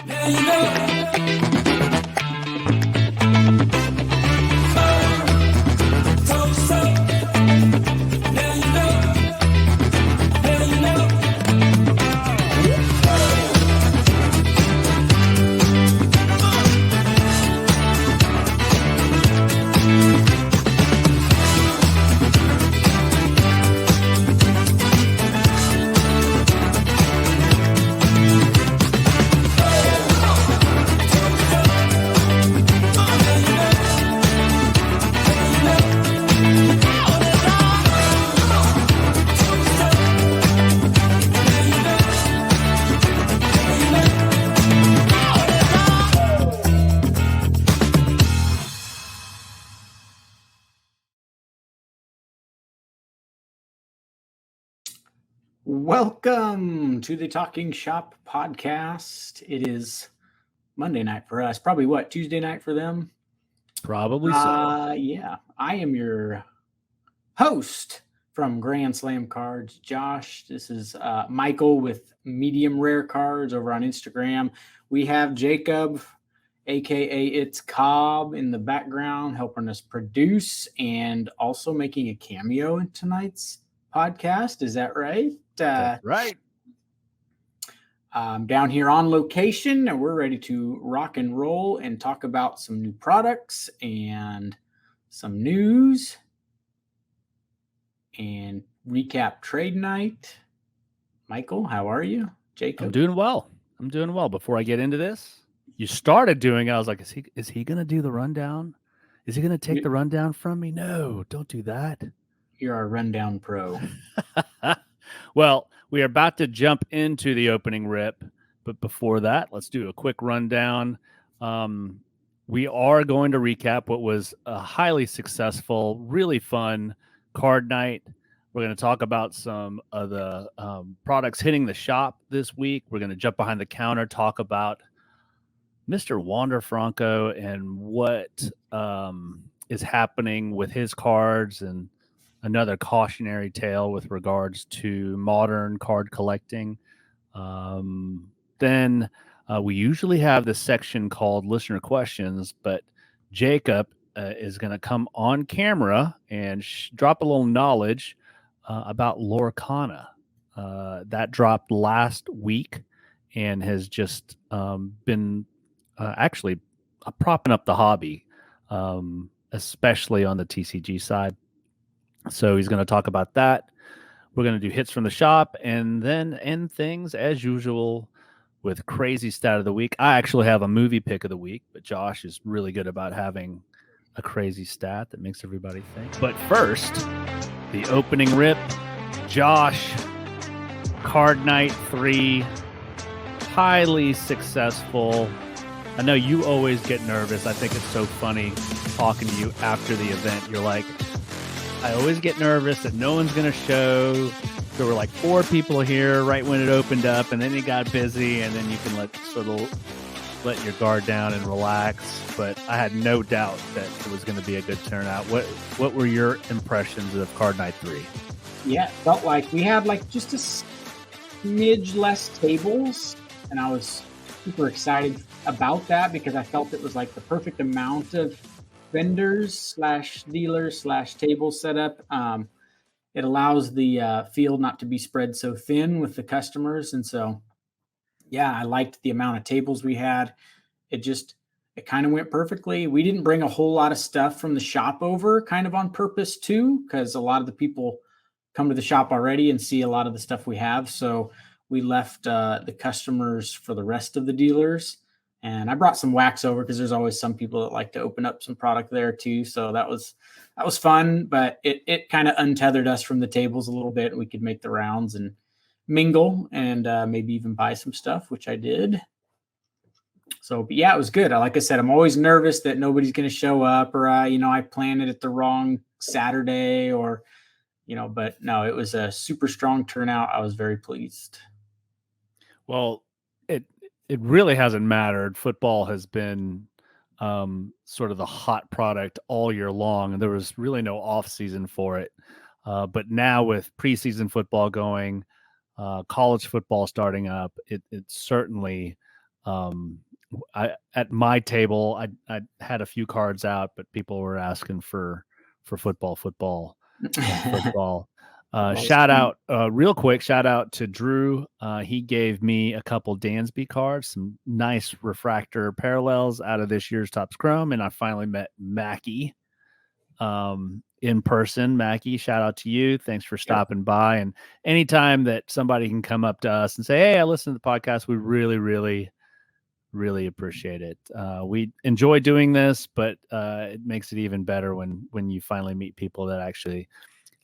Now you know. Toast up. Now you know. Now you know. Welcome to the Talking Shop podcast. It is Monday night for us. Probably what, Tuesday night for them? Probably so. Yeah. I am your host from Grand Slam Cards, Josh. This is Michael with Medium Rare Cards over on Instagram. We have Jacob, aka It's Cobb, in the background helping us produce and also making a cameo in tonight's podcast. Is that right? That's right. Down here on location, and we're ready to rock and roll and talk about some new products and some news and recap trade night. Michael, how are you? Jacob? I'm doing well. Before I get into this, you started doing it. I was like, is he going to do the rundown? Is he going to take the rundown from me? No, don't do that. You're our rundown pro. Well, we are about to jump into the opening rip, but before that, let's do a quick rundown. We are going to recap what was a highly successful, really fun card night. We're going to talk about some of the products hitting the shop this week. We're going to jump behind the counter, talk about Mr. Wander Franco and what is happening with his cards, and another cautionary tale with regards to modern card collecting. Then we usually have this section called listener questions, but Jacob is going to come on camera and drop a little knowledge about Lorcana. That dropped last week and has just been actually propping up the hobby, especially on the TCG side. So he's going to talk about that. We're going to do hits from the shop and then end things as usual with crazy stat of the week. I actually have a movie pick of the week, but Josh is really good about having a crazy stat that makes everybody think. But first, the opening rip. Josh, Card Night 3, highly successful. I know you always get nervous. I think it's so funny talking to you after the event. You're like, I always get nervous that no one's going to show. There were like 4 people here right when it opened up, and then it got busy, and then you can let your guard down and relax. But I had no doubt that it was going to be a good turnout. What were your impressions of Card Night 3? Yeah, it felt like we had like just a smidge less tables, and I was super excited about that because I felt it was like the perfect amount of vendors / dealers / table setup. It allows the field not to be spread so thin with the customers. And so, yeah, I liked the amount of tables we had. It kind of went perfectly. We didn't bring a whole lot of stuff from the shop over, kind of on purpose too, because a lot of the people come to the shop already and see a lot of the stuff we have. So we left the customers for the rest of the dealers. And I brought some wax over because there's always some people that like to open up some product there too. So that was fun, but it kind of untethered us from the tables a little bit, and we could make the rounds and mingle and maybe even buy some stuff, which I did. So, but yeah, it was good. Like I said, I'm always nervous that nobody's going to show up, or I planned it at the wrong Saturday, or but no, it was a super strong turnout. I was very pleased. Well, it really hasn't mattered. Football has been sort of the hot product all year long, and there was really no off season for it. But now with preseason football going, college football starting up, it certainly At my table, I had a few cards out, but people were asking for football. Shout out, real quick, shout out to Drew. He gave me a couple Dansby cards, some nice refractor parallels out of this year's Topps Chrome, and I finally met Mackie in person. Mackie, shout out to you. Thanks for stopping by. And anytime that somebody can come up to us and say, "Hey, I listened to the podcast," we really appreciate it. We enjoy doing this, but it makes it even better when you finally meet people that actually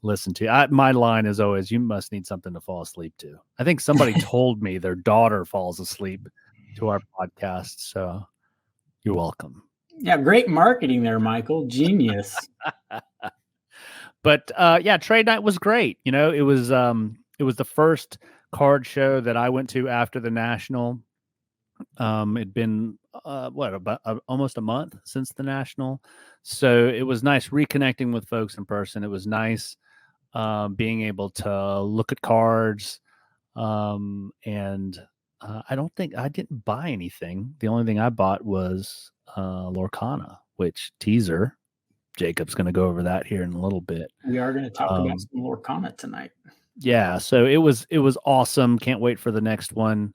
listen to you. My line is always, "You must need something to fall asleep to." I think somebody told me their daughter falls asleep to our podcast, so you're welcome. Yeah, great marketing there, Michael. Genius. But yeah, trade night was great. You know, it was the first card show that I went to after the National. It'd been about almost a month since the National, so it was nice reconnecting with folks in person. It was nice being able to look at cards, and I don't think I didn't buy anything. The only thing I bought was Lorcana, which teaser. Jacob's going to go over that here in a little bit. We are going to talk about some Lorcana tonight. Yeah, so it was awesome. Can't wait for the next one.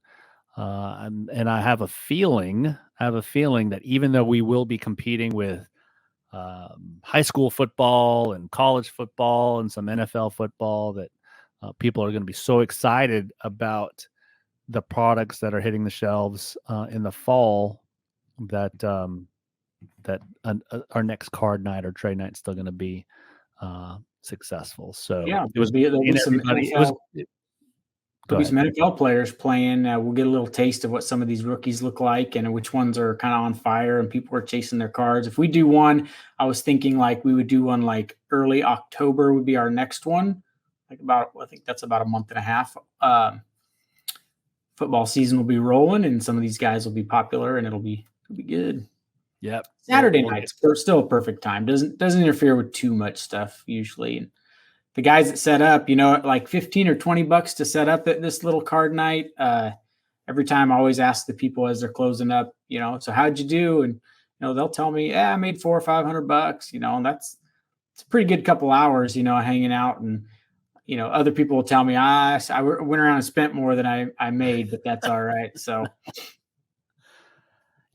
And I have a feeling that even though we will be competing with high school football and college football and some NFL football, that people are going to be so excited about the products that are hitting the shelves in the fall that our next card night or trade night is still going to be successful. So yeah, it was there'll be some NFL players playing. We'll get a little taste of what some of these rookies look like and which ones are kind of on fire and people are chasing their cards. If we do one, I was thinking like we would do one like early October would be our next one. Like I think that's about a month and a half. Football season will be rolling and some of these guys will be popular and it'll be good. Yep. Saturday nights are still a perfect time. Doesn't interfere with too much stuff usually. And the guys that set up, like $15 or $20 to set up at this little card night. Every time I always ask the people as they're closing up, so how'd you do? And, they'll tell me, I made $400 or $500, and it's a pretty good couple hours, hanging out. And, other people will tell me, I went around and spent more than I made, but that's all right. So.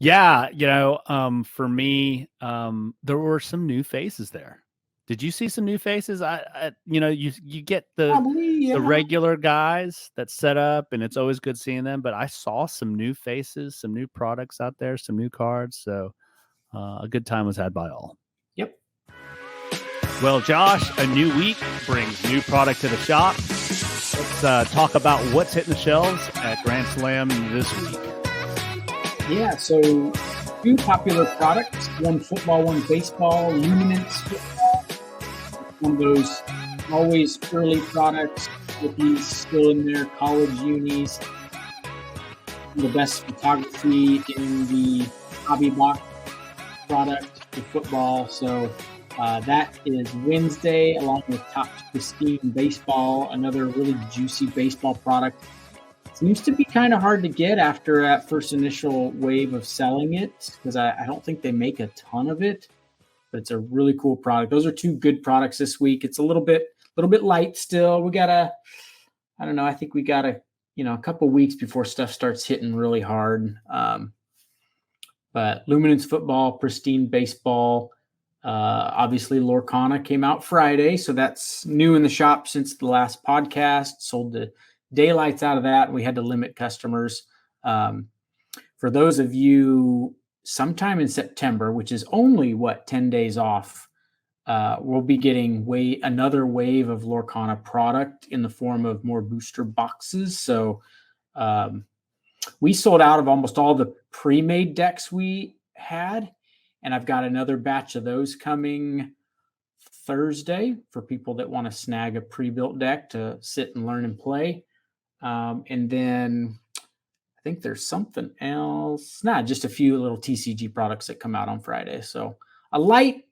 Yeah. For me, there were some new faces there. Did you see some new faces? You get the regular guys that set up, and it's always good seeing them. But I saw some new faces, some new products out there, some new cards. So a good time was had by all. Yep. Well, Josh, a new week brings new product to the shop. Let's talk about what's hitting the shelves at Grand Slam this week. Yeah, so two popular products, one football, one baseball, Luminance football. One of those always early products, rookies still in their college unis. The best photography in the hobby box product for football. So that is Wednesday, along with Topps Pristine Baseball, another really juicy baseball product. Seems to be kind of hard to get after that first initial wave of selling it because I don't think they make a ton of it. But it's a really cool product. Those are two good products this week. It's a little bit light still. I think we got a couple weeks before stuff starts hitting really hard. But Luminance football, Pristine baseball, obviously Lorcana came out Friday. So that's new in the shop since the last podcast. Sold the daylights out of that. We had to limit customers. For those of you sometime in September, which is only 10 days off, we'll be getting another wave of Lorcana product in the form of more booster boxes. So we sold out of almost all the pre-made decks we had, and I've got another batch of those coming Thursday for people that want to snag a pre-built deck to sit and learn and play. And then I think there's something else. Just a few little TCG products that come out on Friday. So a light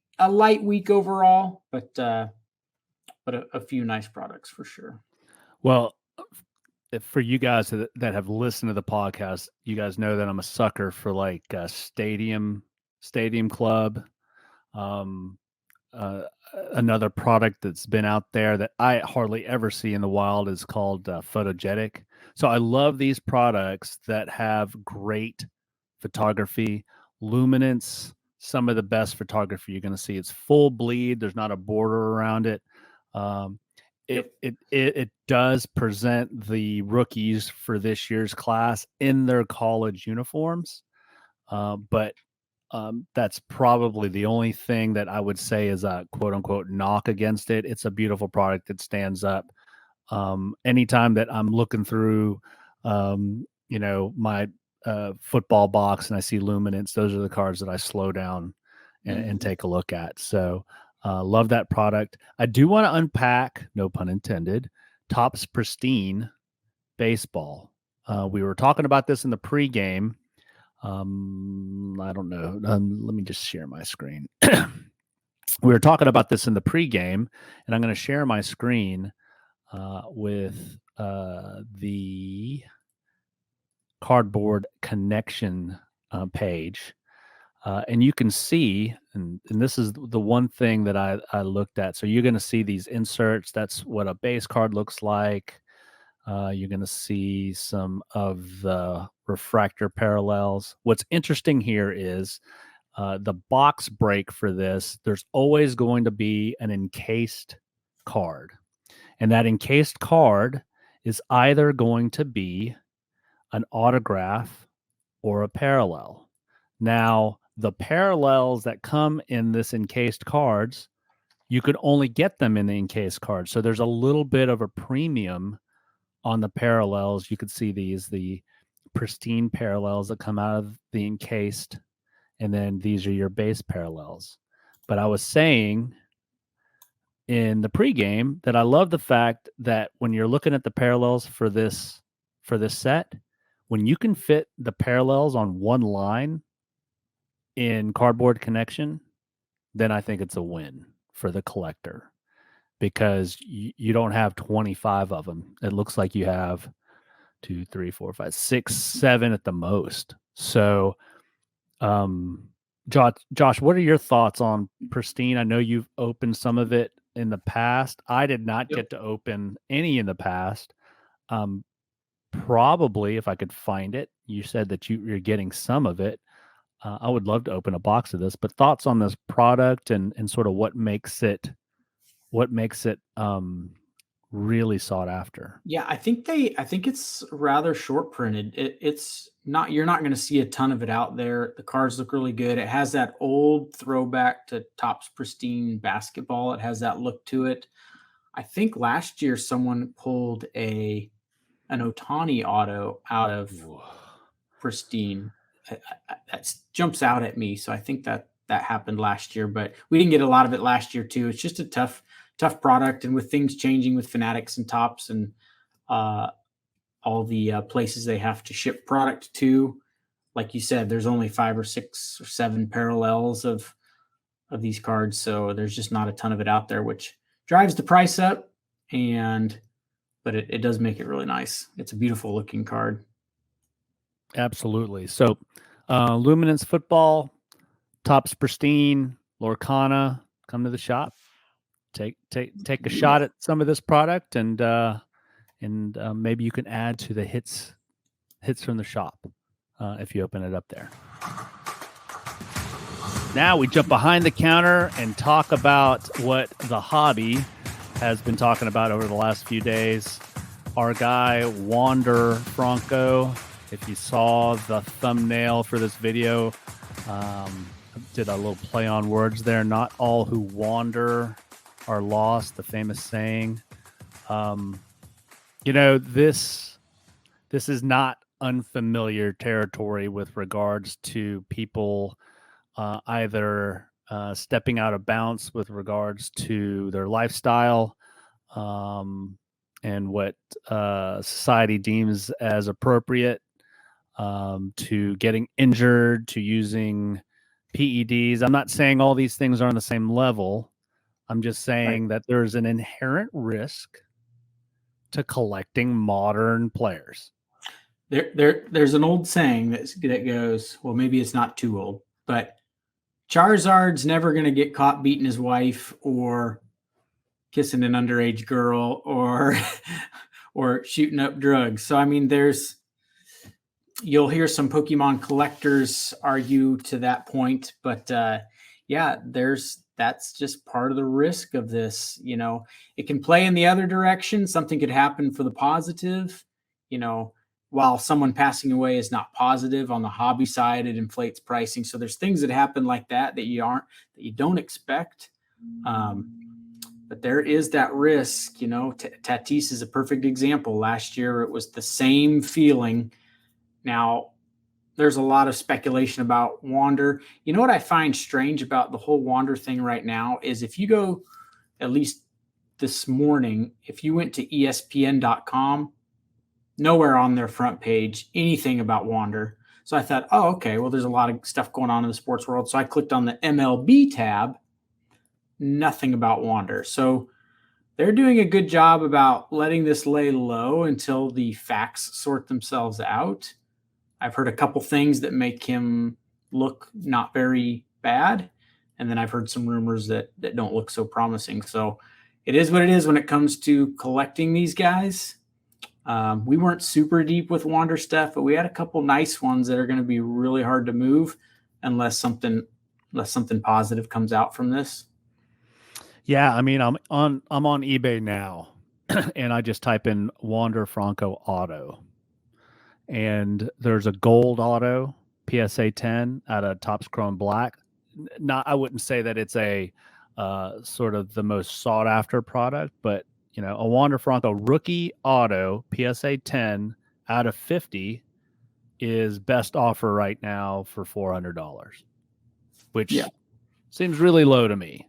week overall, but a few nice products for sure. Well, for you guys that have listened to the podcast, you guys know that I'm a sucker for like Stadium Club. Um, Another product that's been out there that I hardly ever see in the wild is called Photogenic. So I love these products that have great photography, luminance, some of the best photography you're going to see. It's full bleed. There's not a border around it. Um, it does present the rookies for this year's class in their college uniforms, but that's probably the only thing that I would say is a quote unquote knock against it. It's a beautiful product that stands up. Anytime that I'm looking through, my football box and I see luminance, those are the cards that I slow down and take a look at. So love that product. I do want to unpack, no pun intended, Topps Pristine Baseball. We were talking about this in the pregame. I don't know. Let me just share my screen. We were talking about this in the pregame, and I'm going to share my screen with the cardboard connection page. And you can see, and this is the one thing that I looked at. So you're going to see these inserts. That's what a base card looks like. You're going to see some of the refractor parallels. What's interesting here is the box break for this. There's always going to be an encased card. And that encased card is either going to be an autograph or a parallel. Now, the parallels that come in this encased cards, you could only get them in the encased cards. So there's a little bit of a premium on the parallels. You could see the pristine parallels that come out of the encased, and then these are your base parallels. But I was saying in the pregame that I love the fact that when you're looking at the parallels for this set, when you can fit the parallels on one line in cardboard connection, then I think it's a win for the collector, because you don't have 25 of them. It looks like you have 2, 3, 4, 5, 6, 7 at the most. So, Josh, what are your thoughts on Pristine? I know you've opened some of it in the past. I did not get to open any in the past. Probably if I could find it. You said that you're getting some of it. I would love to open a box of this, but thoughts on this product and sort of what makes it really sought after. Yeah, I think it's rather short printed. It's not, you're not going to see a ton of it out there. The cards look really good. It has that old throwback to Topps Pristine basketball. It has that look to it. I think last year someone pulled an Otani auto out of Pristine. That jumps out at me. So I think that happened last year, but we didn't get a lot of it last year too. It's just a tough product, and with things changing with Fanatics and Topps and all the places they have to ship product to, like you said, there's only 5 or 6 or 7 parallels of these cards, so there's just not a ton of it out there, which drives the price up. But it does make it really nice. It's a beautiful looking card. Absolutely. So, Luminance Football, Topps Pristine, Lorcana, come to the shop. Take a shot at some of this product, and maybe you can add to the hits from the shop if you open it up there. Now we jump behind the counter and talk about what the hobby has been talking about over the last few days. Our guy Wander Franco, if you saw the thumbnail for this video, did a little play on words there. Not all who wander are lost, the famous saying. This is not unfamiliar territory with regards to people either stepping out of bounds with regards to their lifestyle and what society deems as appropriate, to getting injured, to using PEDs. I'm not saying all these things are on the same level. I'm just saying that there's an inherent risk to collecting modern players. There's an old saying that goes, well, maybe it's not too old, but Charizard's never going to get caught beating his wife or kissing an underage girl or or shooting up drugs. So I mean, you'll hear some Pokemon collectors argue to that point, but yeah, that's just part of the risk of this. It can play in the other direction. Something could happen for the positive. While someone passing away is not positive on the hobby side, it inflates pricing. So there's things that happen like that you don't expect. But there is that risk. Tatis is a perfect example. Last year, it was the same feeling. Now, there's a lot of speculation about Wander. You know what I find strange about the whole Wander thing right now is if you go, at least this morning, if you went to ESPN.com, nowhere on their front page, anything about Wander. So I thought, oh, okay, well, there's a lot of stuff going on in the sports world. So I clicked on the MLB tab, nothing about Wander. So they're doing a good job about letting this lay low until the facts sort themselves out. I've heard a couple things that make him look not very bad. And then I've heard some rumors that don't look so promising. So it is what it is when it comes to collecting these guys. We weren't super deep with Wander stuff, but we had a couple nice ones that are going to be really hard to move unless something positive comes out from this. Yeah, I mean, I'm on eBay now, and I just type in Wander Franco auto, and there's a gold auto PSA 10 out of Topps Chrome Black. I wouldn't say that it's a sort of the most sought after product, but a Wander Franco rookie auto PSA 10 out of 50 is best offer right now for $400, which seems really low to me.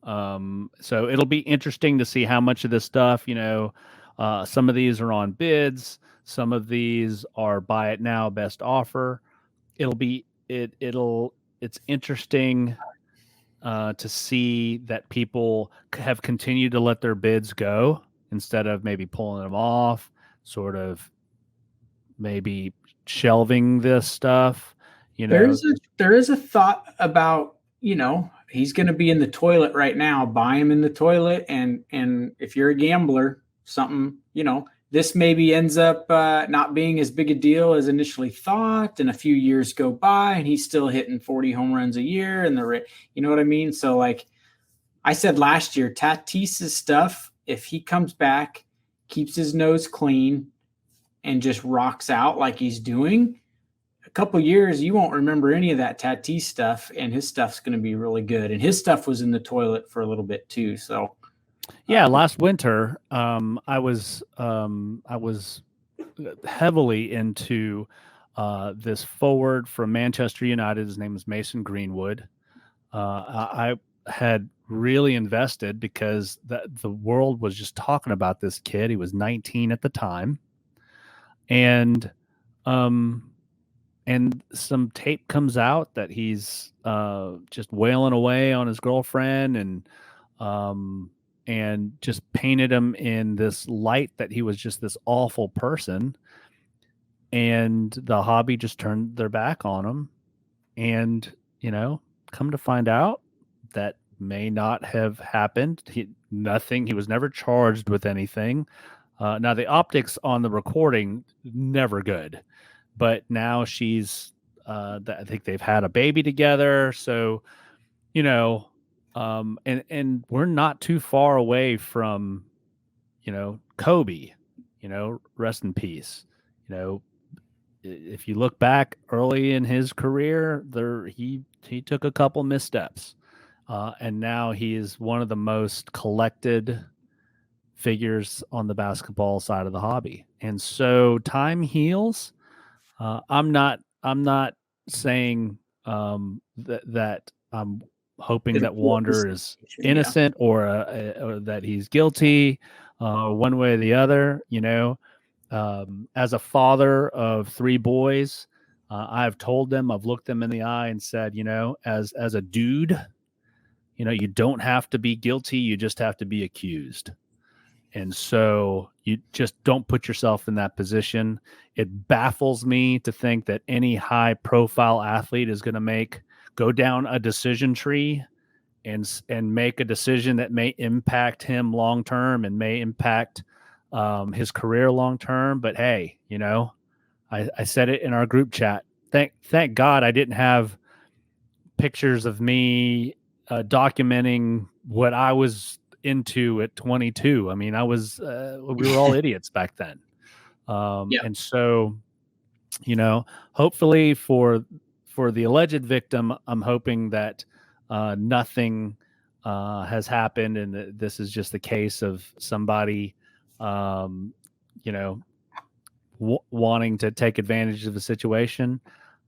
So it'll be interesting to see how much of this stuff, some of these are on bids, some of these are buy it now, best offer. It's interesting to see that people have continued to let their bids go instead of maybe pulling them off, sort of maybe shelving this stuff. There is a thought about, he's going to be in the toilet right now. Buy him in the toilet, and if you're a gambler, something, this maybe ends up not being as big a deal as initially thought, and a few years go by, and he's still hitting 40 home runs a year, and you know what I mean? So, like I said last year, Tatis's stuff, if he comes back, keeps his nose clean, and just rocks out like he's doing, a couple years, you won't remember any of that Tatis stuff, and his stuff's going to be really good. And his stuff was in the toilet for a little bit too. So, yeah, last winter, I was heavily into this forward from Manchester United. His name is Mason Greenwood. I had really invested because the world was just talking about this kid. He was 19 at the time, and some tape comes out that he's just wailing away on his girlfriend and just painted him in this light that he was just this awful person. And the hobby just turned their back on him. And, come to find out that may not have happened. He was never charged with anything. Now the optics on the recording, never good. But now she's, I think they've had a baby together. So, and we're not too far away from, Kobe, rest in peace. If you look back early in his career, he took a couple missteps. And now he is one of the most collected figures on the basketball side of the hobby. And so time heals. I'm not saying that I'm hoping that Wander is innocent or that he's guilty, one way or the other. As a father of 3 boys, I've told them, I've looked them in the eye and said, as a dude, you don't have to be guilty, you just have to be accused. And so you just don't put yourself in that position. It baffles me to think that any high profile athlete is going to go down a decision tree and make a decision that may impact him long term and may impact his career long term. But hey, I said it in our group chat. Thank God I didn't have pictures of me documenting what I was into at 22. I mean, we were all idiots back then. And so, hopefully for the alleged victim, I'm hoping that nothing has happened, and that this is just a case of somebody, wanting to take advantage of the situation,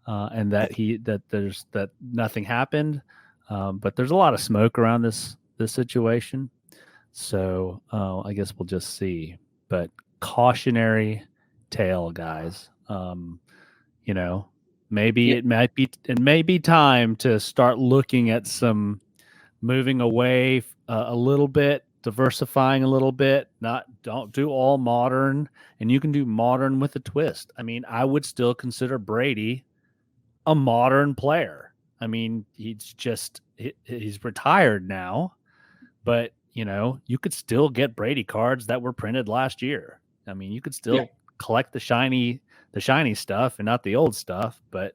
and that nothing happened. But there's a lot of smoke around this situation, so I guess we'll just see. But cautionary tale, guys. Maybe it may be time to start looking at some moving away a little bit, diversifying a little bit. Don't do all modern, and you can do modern with a twist. I mean, I would still consider Brady a modern player. I mean, he's retired now, but you could still get Brady cards that were printed last year. I mean, you could still collect the shiny stuff and not the old stuff. But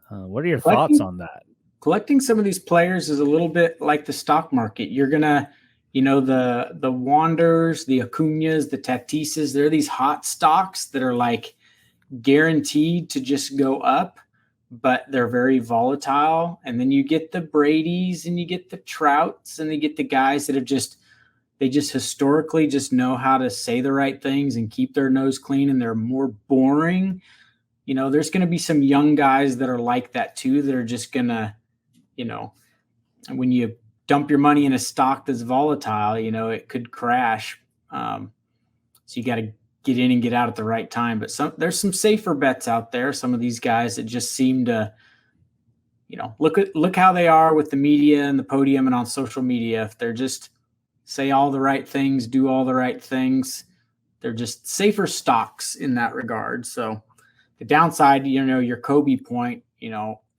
what are your thoughts on that? Collecting some of these players is a little bit like the stock market. You're gonna, the Wanders, the Acuñas, the Tatises. They're these hot stocks that are like guaranteed to just go up, but they're very volatile. And then you get the Bradys and you get the Trouts and you get the guys that they just historically just know how to say the right things and keep their nose clean, and they're more boring. There's going to be some young guys that are like that too, that are just going to, when you dump your money in a stock that's volatile, it could crash. So you got to get in and get out at the right time. But there's some safer bets out there. Some of these guys that just seem to, look how they are with the media and the podium and on social media. If they're just say all the right things, do all the right things, they're just safer stocks in that regard. So the downside, your Kobe point,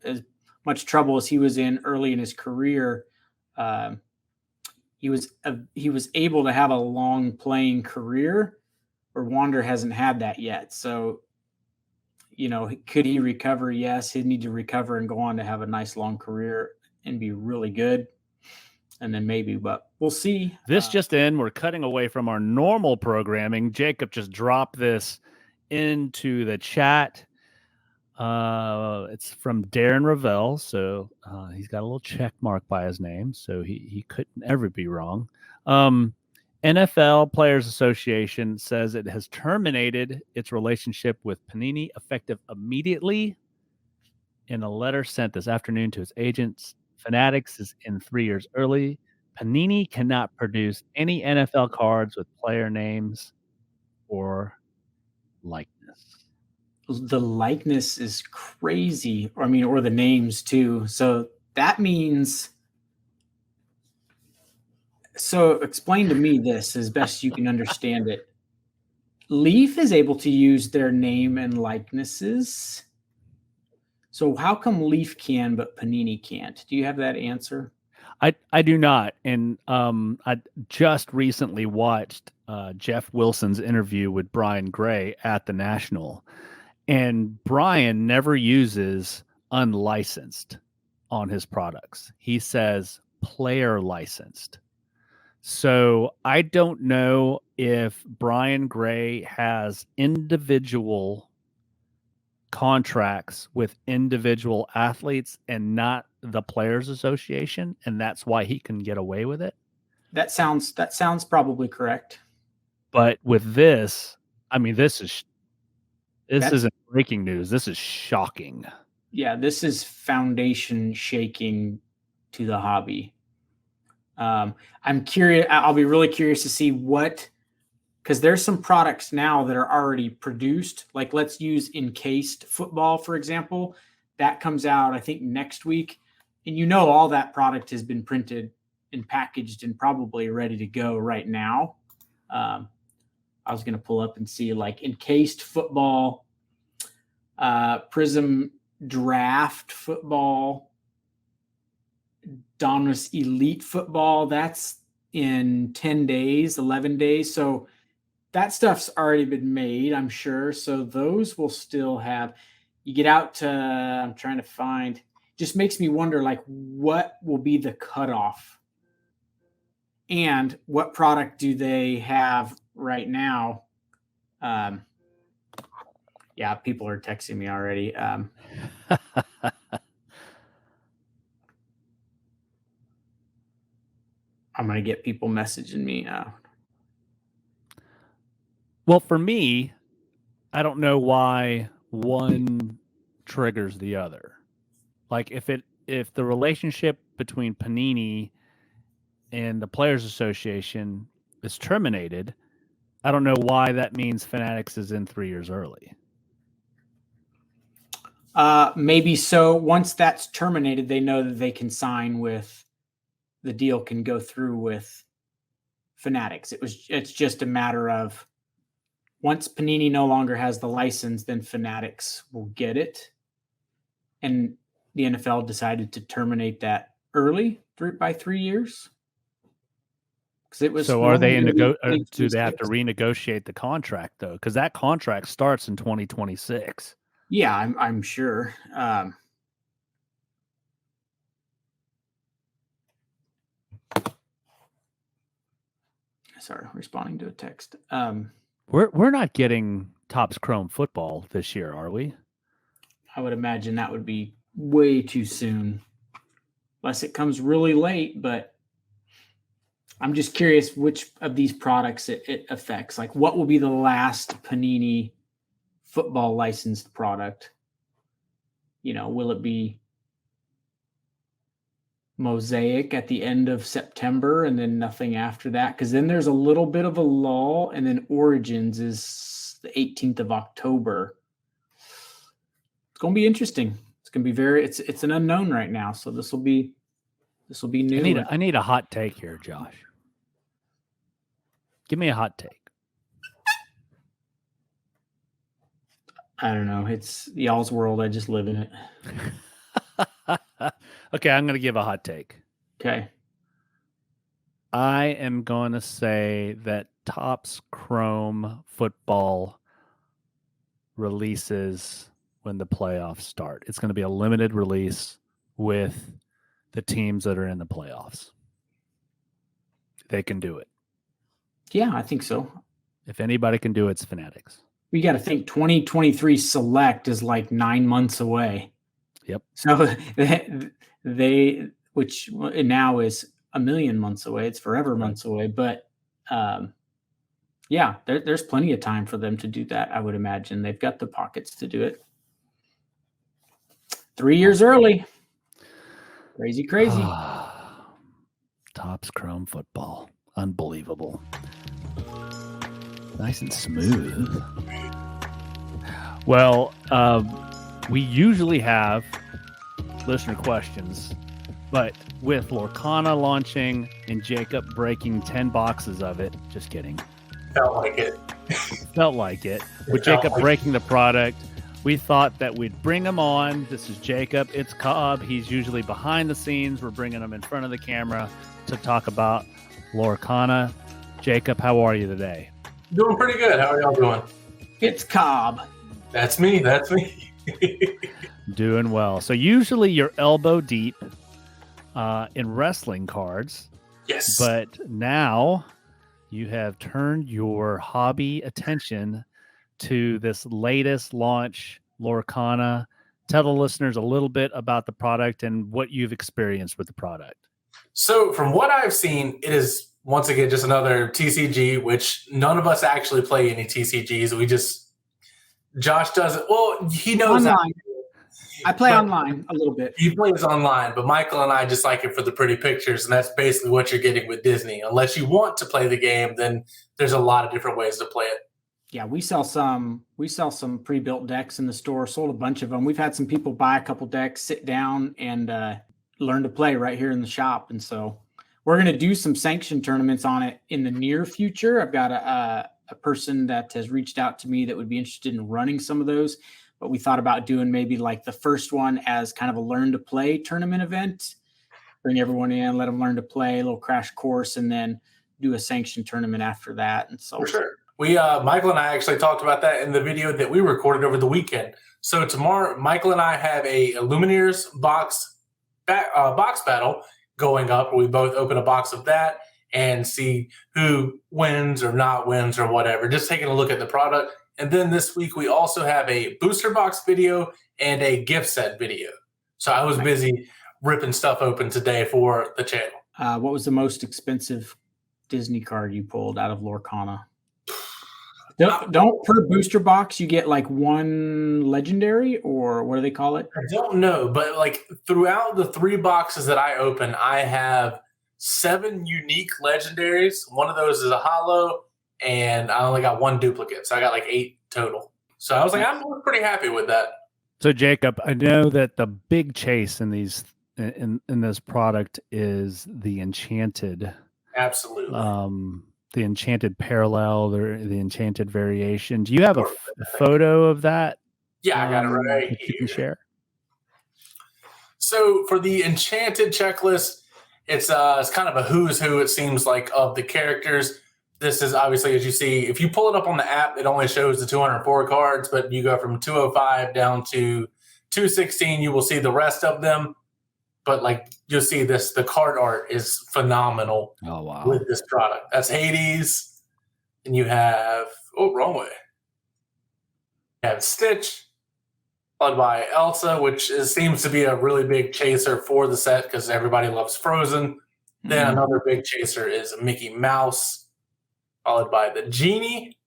as much trouble as he was in early in his career, he was able to have a long playing career, where Wander hasn't had that yet. So, could he recover? Yes, he'd need to recover and go on to have a nice long career and be really good. And then maybe, but we'll see. This just in, we're cutting away from our normal programming. Jacob just dropped this into the chat. It's from Darren Ravel, so he's got a little check mark by his name, so he couldn't ever be wrong. NFL Players Association says it has terminated its relationship with Panini effective immediately. In a letter sent this afternoon to its agents, Fanatics is in 3 years early. Panini cannot produce any NFL cards with player names or likeness. The likeness is crazy. Or the names too. So that means, so explain to me this as best you can understand it. Leaf is able to use their name and likenesses. So how come Leaf can, but Panini can't? Do you have that answer? I do not. And I just recently watched Jeff Wilson's interview with Brian Gray at the National. And Brian never uses unlicensed on his products. He says player licensed. So I don't know if Brian Gray has individual contracts with individual athletes and not the Players Association, and that's why he can get away with it. That sounds probably correct. But with this, this isn't breaking news. This is shocking. Yeah, this is foundation shaking to the hobby. I'm curious. I'll be really curious to see because there's some products now that are already produced. Like, let's use encased football, for example. That comes out, I think, next week. And all that product has been printed and packaged and probably ready to go right now. I was going to pull up and see like encased football, Prism draft football, Donruss Elite football. That's in 10 days, 11 days. So that stuff's already been made, I'm sure. So those will still have, you get out to, I'm trying to find, just makes me wonder like what will be the cutoff and what product do they have right now? Yeah, people are texting me already. I'm going to get people messaging me. Well, for me, I don't know why one triggers the other. Like if the relationship between Panini and the Players Association is terminated, I don't know why that means Fanatics is in 3 years early. Maybe so. Once that's terminated, they know that they can sign with, the deal can go through with Fanatics. It's just a matter of once Panini no longer has the license, then Fanatics will get it. And the NFL decided to terminate that early by 3 years. Because it was. So are they normally do gonna be they have to 26. renegotiate the contract though? Because that contract starts in 2026. Yeah, I'm sure. Sorry, responding to a text. We're not getting Topps Chrome football this year, are we? I would imagine that would be way too soon, unless it comes really late. But I'm just curious which of these products it affects. Like, what will be the last Panini football licensed product? You know, will it be Mosaic at the end of September and then nothing after that? Because then there's a little bit of a lull, and then Origins is the 18th of October. It's going to be interesting. It's going to be it's an unknown right now. So this will be new. I need a hot take here, Josh. Give me a hot take. I don't know. It's y'all's world. I just live in it. Okay, I'm going to give a hot take. Okay. I am going to say that Topps Chrome football releases when the playoffs start. It's going to be a limited release with the teams that are in the playoffs. They can do it. Yeah, I think so. If anybody can do it, it's Fanatics. We got to think 2023 Select is like 9 months away. Yep. So they which now is a million months away. It's forever months away. But yeah, there's plenty of time for them to do that. I would imagine they've got the pockets to do it. 3 years early. Crazy. Topps Chrome football. Unbelievable. Nice and smooth. Well, we usually have listener questions, but with Lorcana launching and Jacob breaking 10 boxes of it, just kidding. Felt like it. Felt like it. With Jacob breaking the product, we thought that we'd bring him on. This is Jacob. It's Cobb. He's usually behind the scenes. We're bringing him in front of the camera to talk about Lorcana. Jacob, how are you today? Doing pretty good. How are y'all doing? It's Cobb. That's me. Doing well. So usually you're elbow deep in wrestling cards. Yes. But now you have turned your hobby attention to this latest launch, Lorcana. Tell the listeners a little bit about the product and what you've experienced with the product. So from what I've seen, it is once again just another TCG, which none of us actually play any TCGs. Josh doesn't. Well, he knows online. I play online a little bit. He plays online, but Michael and I just like it for the pretty pictures, and that's basically what you're getting with Disney. Unless you want to play the game, then there's a lot of different ways to play it. Yeah, we sell some pre-built decks in the store. Sold a bunch of them. We've had some people buy a couple decks, sit down, and learn to play right here in the shop. And so we're going to do some sanctioned tournaments on it in the near future. I've got a person that has reached out to me that would be interested in running some of those, but we thought about doing maybe like the first one as kind of a learn to play tournament event, bring everyone in, let them learn to play, a little crash course, and then do a sanctioned tournament after that. And so For sure. We Michael and I actually talked about that in the video that we recorded over the weekend. So tomorrow, Michael and I have a Lumineers box battle going up. We both open a box of that and see who wins or not wins or whatever. Just taking a look at the product. And then this week we also have a booster box video and a gift set video. So I was busy ripping stuff open today for the channel. what was the most expensive Disney card you pulled out of Lorcana? Don't per booster box you get like one legendary, or what do they call it? I don't know, but like throughout the 3 boxes that I open, I have 7 unique legendaries. One of those is a holo, and I only got 1 duplicate, so I got like 8 total. So I was like, I'm pretty happy with that. So Jacob, I know that the big chase in these in this product is the enchanted. Absolutely. The enchanted parallel, the enchanted variation. Do you have a photo of that? Yeah, I got it right that you can share. So for the enchanted checklist, it's kind of a who's who, it seems like, of the characters. This is obviously, as you see, if you pull it up on the app, it only shows the 204 cards, but you go from 205 down to 216, you will see the rest of them. But like you'll see this, the card art is phenomenal. Oh wow! With this product, that's Hades, and you have wrong way. You have Stitch, followed by Elsa, which seems to be a really big chaser for the set because everybody loves Frozen. Then another big chaser is Mickey Mouse, followed by the Genie,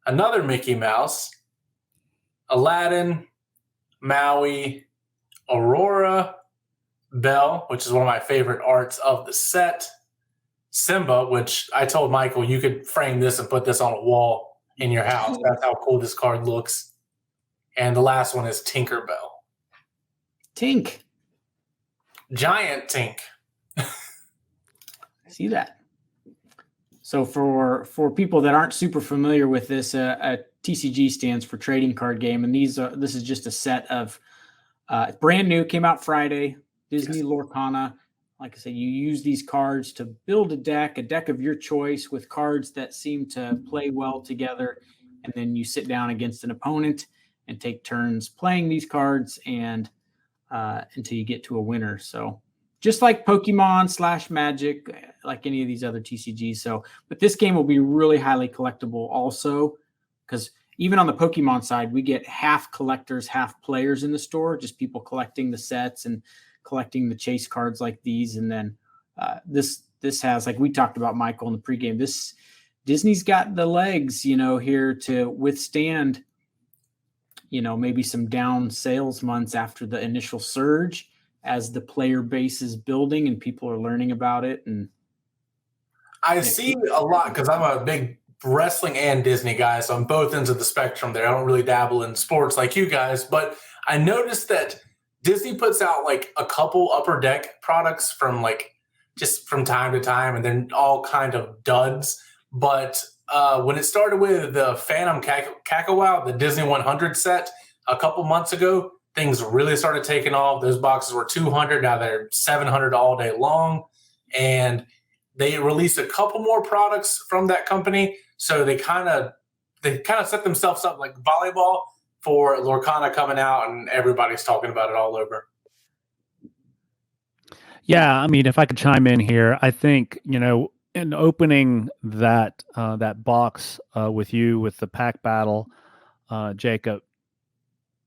another Mickey Mouse, Aladdin, Maui, Aurora, Belle, which is one of my favorite arts of the set, Simba, which I told Michael you could frame this and put this on a wall in your house. That's how cool this card looks. And the last one is Tinkerbell. Tink. Giant Tink. I see that. So for people that aren't super familiar with this, a TCG stands for trading card game, and this is just a set of brand new, came out Friday. Disney Lorcana. Like I said, you use these cards to build a deck of your choice with cards that seem to play well together. And then you sit down against an opponent and take turns playing these cards and until you get to a winner. So just like Pokemon / Magic, like any of these other TCGs. So, but this game will be really highly collectible also, because even on the Pokemon side, we get half collectors, half players in the store, just people collecting the sets and collecting the chase cards like these. And then this has, like we talked about, Michael, in the pregame, this Disney's got the legs, here to withstand, maybe some down sales months after the initial surge as the player base is building and people are learning about it. And I see a lot because I'm a big wrestling and Disney guy, so I'm both ends of the spectrum there. I don't really dabble in sports like you guys, but I noticed that Disney puts out like a couple Upper Deck products from like just from time to time, and then all kind of duds. But when it started with the Phantom Cacawow, the Disney 100 set a couple months ago, things really started taking off. Those boxes were 200, now they're 700 all day long, and they released a couple more products from that company. So they kind of set themselves up like volleyball for Lorcana coming out, and everybody's talking about it all over. Yeah, I mean, if I could chime in here, I think, in opening that box with you with the pack battle, Jacob,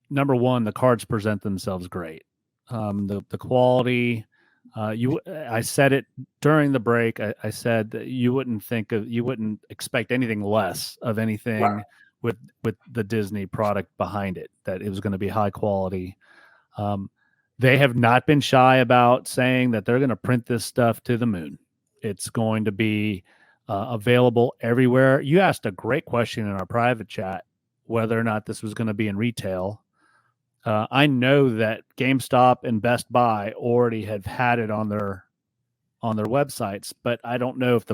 number one, the cards present themselves great. The quality, I said it during the break. I said that you wouldn't expect anything less of anything. Right. With the Disney product behind it, that it was going to be high quality. They have not been shy about saying that they're going to print this stuff to the moon. It's going to be available everywhere. You asked a great question in our private chat, whether or not this was going to be in retail. I know that GameStop and Best Buy already have had it on on their websites, but I don't know if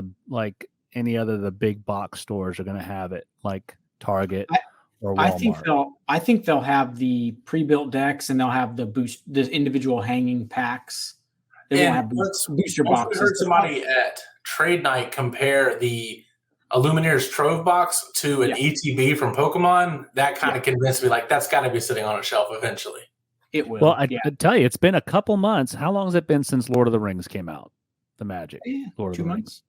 any other of the big box stores are going to have it, like Target or Walmart. I think they'll have the pre-built decks, and they'll have the individual hanging packs. They won't have booster boxes. I heard somebody at Trade Night compare the Illumineers Trove box to an ETB from Pokemon. That kind of convinced me, like, that's got to be sitting on a shelf eventually. It will. Well, I tell you, it's been a couple months. How long has it been since Lord of the Rings came out? The Magic, Lord of the Rings.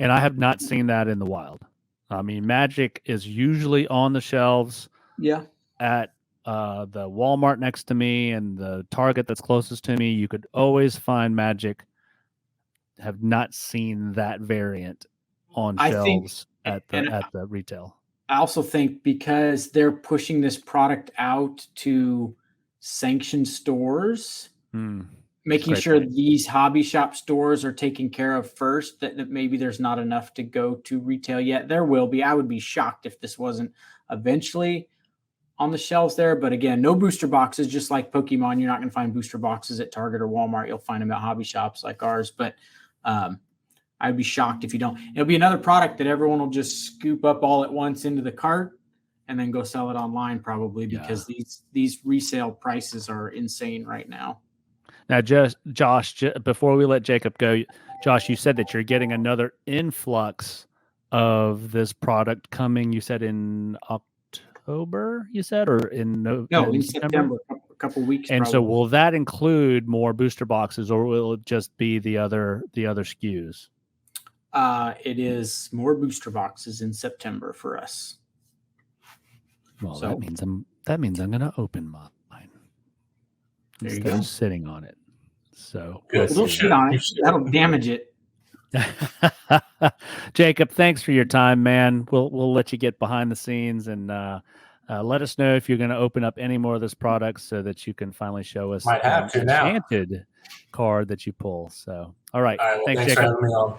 And I have not seen that in the wild. I mean, Magic is usually on the shelves. Yeah. At the Walmart next to me and the Target that's closest to me, you could always find Magic. Have not seen that variant on shelves at the retail. I also think because they're pushing this product out to sanctioned stores, making sure these hobby shop stores are taken care of first, that maybe there's not enough to go to retail yet. There will be. I would be shocked if this wasn't eventually on the shelves there. But again, no booster boxes, just like Pokemon. You're not going to find booster boxes at Target or Walmart. You'll find them at hobby shops like ours. But I'd be shocked if you don't. It'll be another product that everyone will just scoop up all at once into the cart and then go sell it online probably, because these resale prices are insane right now. Now, Josh, before we let Jacob go, Josh, you said that you're getting another influx of this product coming. You said in October, or in September, a couple weeks. And probably. So will that include more booster boxes, or will it just be the other SKUs? It is more booster boxes in September for us. Well, that means I'm going to open mine. There you go. Instead of sitting on it. So don't sit on it. That'll damage it. Jacob, thanks for your time, man. We'll let you get behind the scenes and let us know if you're going to open up any more of this product so that you can finally show us an enchanted card that you pull. So, all right. Well, thanks, Jacob. For having me on.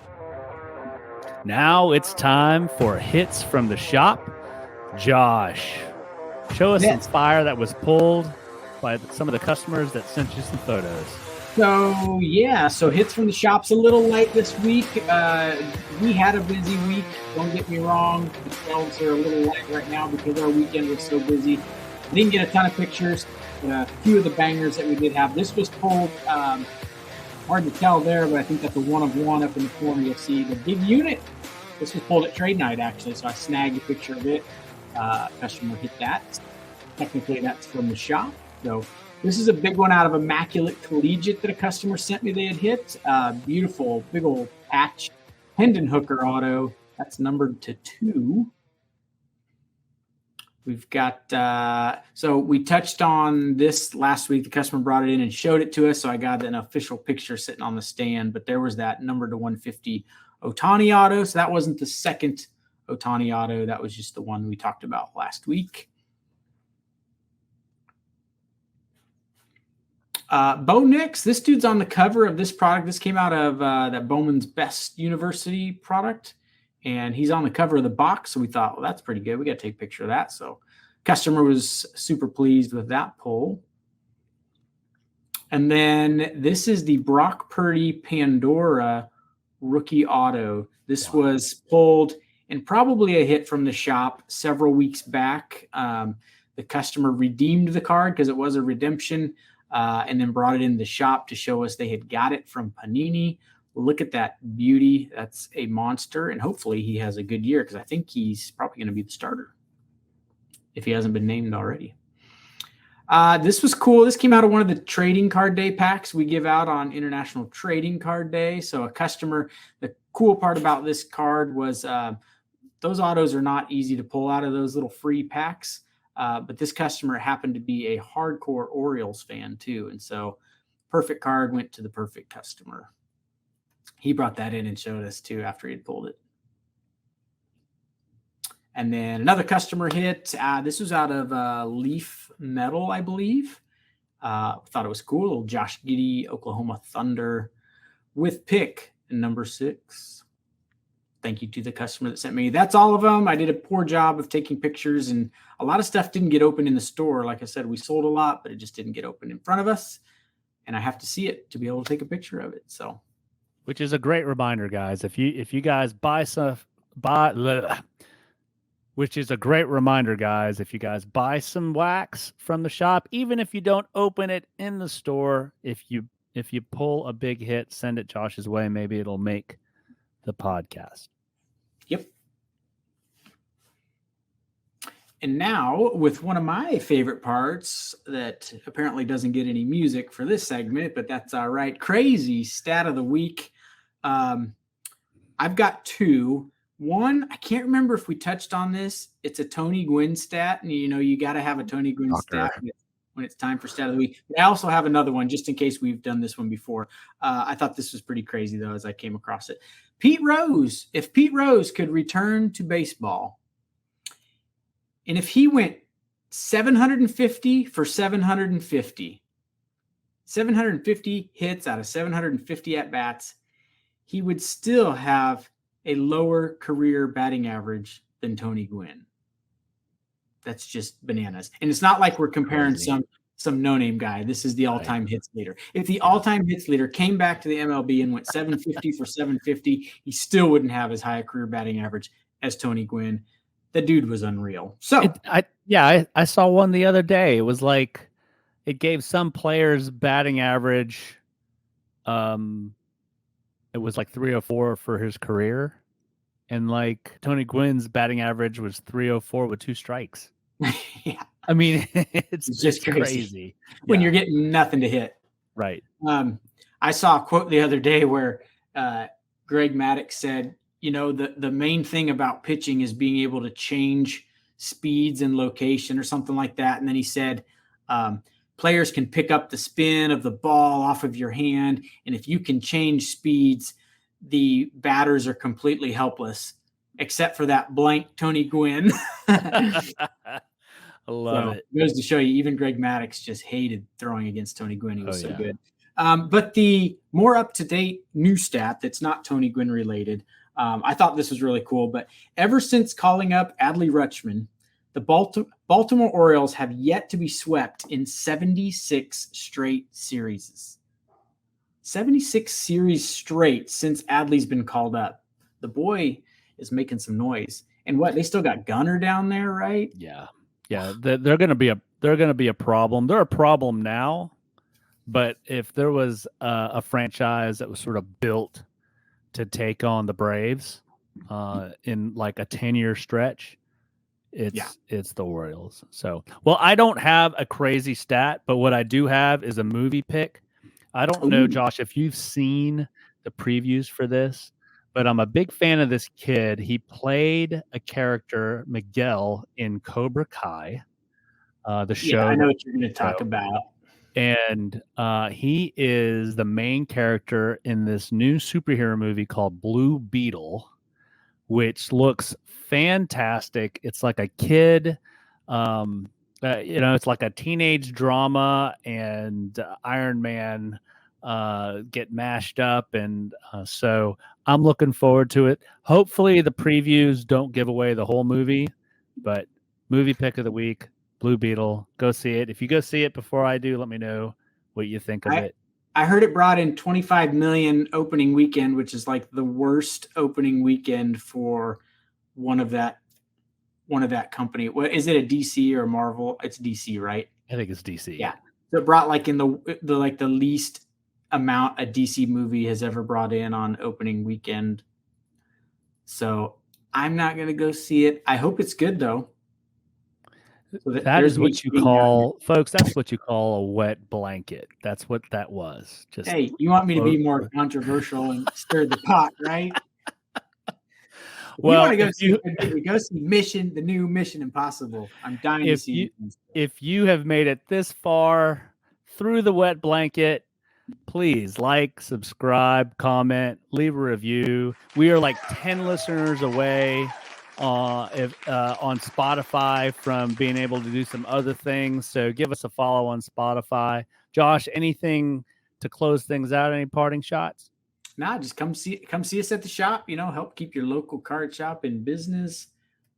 Now it's time for hits from the shop. Josh, show us some fire that was pulled by some of the customers that sent you some photos. So hits from the shop's a little light this week. We had a busy week. Don't get me wrong. The shelves are a little light right now because our weekend was so busy. I didn't get a ton of pictures, but a few of the bangers that we did have. This was pulled, hard to tell there, but I think that's a one of one up in the corner. You'll see the big unit. This was pulled at Trade Night, actually, so I snagged a picture of it. Customer hit that. Technically, that's from the shop. So this is a big one out of Immaculate Collegiate that a customer sent me they had hit. Beautiful, big old patch. Hendon Hooker auto. That's numbered to 2. We've got, so we touched on this last week. The customer brought it in and showed it to us, so I got an official picture sitting on the stand, but there was that number to 150 Otani auto. So that wasn't the second Otani auto. That was just the one we talked about last week. Bo Nix, this dude's on the cover of this product. This came out of that Bowman's Best University product, and he's on the cover of the box. So we thought, well, that's pretty good. We got to take a picture of that. So customer was super pleased with that pull. And then this is the Brock Purdy Pandora rookie auto. This was pulled and probably a hit from the shop several weeks back. The customer redeemed the card because it was a redemption. And then brought it in the shop to show us they had got it from Panini. Look at that beauty. That's a monster. And hopefully he has a good year because I think he's probably going to be the starter if he hasn't been named already. This was cool. This came out of one of the trading card day packs we give out on International Trading Card Day. So a customer, the cool part about this card was those autos are not easy to pull out of those little free packs. But this customer happened to be a hardcore Orioles fan too. And so perfect card went to the perfect customer. He brought that in and showed us too after he had pulled it. And then another customer hit. This was out of Leaf Metal, I believe. Thought it was cool. Little Josh Giddey, Oklahoma Thunder with pick number 6. Thank you to the customer that sent me. That's all of them. I did a poor job of taking pictures, and a lot of stuff didn't get open in the store. Like I said, we sold a lot, but it just didn't get open in front of us. And I have to see it to be able to take a picture of it. So Which is a great reminder, guys. If you guys which is a great reminder, guys. If you guys buy some wax from the shop, even if you don't open it in the store, if you pull a big hit, send it Josh's way. Maybe it'll make the podcast. Yep. And now, with one of my favorite parts that apparently doesn't get any music for this segment, but that's all right. Crazy stat of the week. I've got two. One, I can't remember if we touched on this. It's a Tony Gwynn stat, and you got to have a Tony Gwynn stat when it's time for stat of the week. But I also have another one just in case we've done this one before. I thought this was pretty crazy though as I came across it. Pete Rose, if Pete Rose could return to baseball, and if he went 750 for 750, 750 hits out of 750 at-bats, he would still have a lower career batting average than Tony Gwynn. That's just bananas. And it's not like we're comparing some no-name guy. This is the all-time hits leader. If the all-time hits leader came back to the MLB and went 750 for 750, he still wouldn't have as high a career batting average as Tony Gwynn. The dude was unreal. So I saw one the other day. It was like it gave some players batting average. It was like 304 for his career, and like Tony Gwynn's batting average was 304 with 2 strikes. Yeah, I mean it's just crazy when you're getting nothing to hit. Right. I saw a quote the other day where Greg Maddux said, the main thing about pitching is being able to change speeds and location or something like that. And then he said, players can pick up the spin of the ball off of your hand. And if you can change speeds, the batters are completely helpless, except for that blank Tony Gwynn. I love it. It goes to show you, even Greg Maddux just hated throwing against Tony Gwynn. He was so good. But the more up-to-date new stat that's not Tony Gwynn related, I thought this was really cool. But ever since calling up Adley Rutschman, the Baltimore Orioles have yet to be swept in 76 straight series. 76 series straight since Adley's been called up. The boy is making some noise. And what, they still got Gunnar down there, right? Yeah. They're going to be a problem. They're a problem now, but if there was a franchise that was sort of built to take on the Braves in like a 10-year stretch, it's the Orioles. So, well, I don't have a crazy stat, but what I do have is a movie pick. I don't know, Josh, if you've seen the previews for this, but I'm a big fan of this kid. He played a character, Miguel, in Cobra Kai, the show. Yeah, I know what you're going to talk about. And he is the main character in this new superhero movie called Blue Beetle, which looks fantastic. It's like a kid, it's like a teenage drama, and Iron Man get mashed up. And so I'm looking forward to it. Hopefully the previews don't give away the whole movie, but movie pick of the week, Blue Beetle. Go see it. If you go see it before I do, let me know what you think of it. I heard it brought in 25 million opening weekend, which is like the worst opening weekend for one of that company. What is it, a DC or a Marvel? It's DC, right? I think it's DC. Yeah. So it brought like in the least amount a DC movie has ever brought in on opening weekend. So I'm not going to go see it. I hope it's good though. So that is what you call, folks, that's what you call a wet blanket. That's what that was. Just hey, you want me to be more controversial and stir the pot, right? Well, you want to go see the new Mission Impossible. I'm dying to see it. If you have made it this far through the wet blanket, please like, subscribe, comment, leave a review. We are like 10 listeners away on Spotify from being able to do some other things. So give us a follow on Spotify. Josh, anything to close things out? Any parting shots? Nah, just come see us at the shop, help keep your local card shop in business,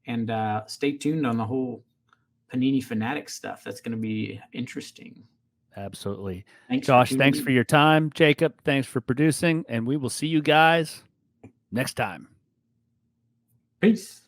and stay tuned on the whole Panini Fanatic stuff. That's going to be interesting. Absolutely. Thanks, Josh, tuning thanks in. for your time. Jacob, thanks for producing. And we will see you guys next time. Peace.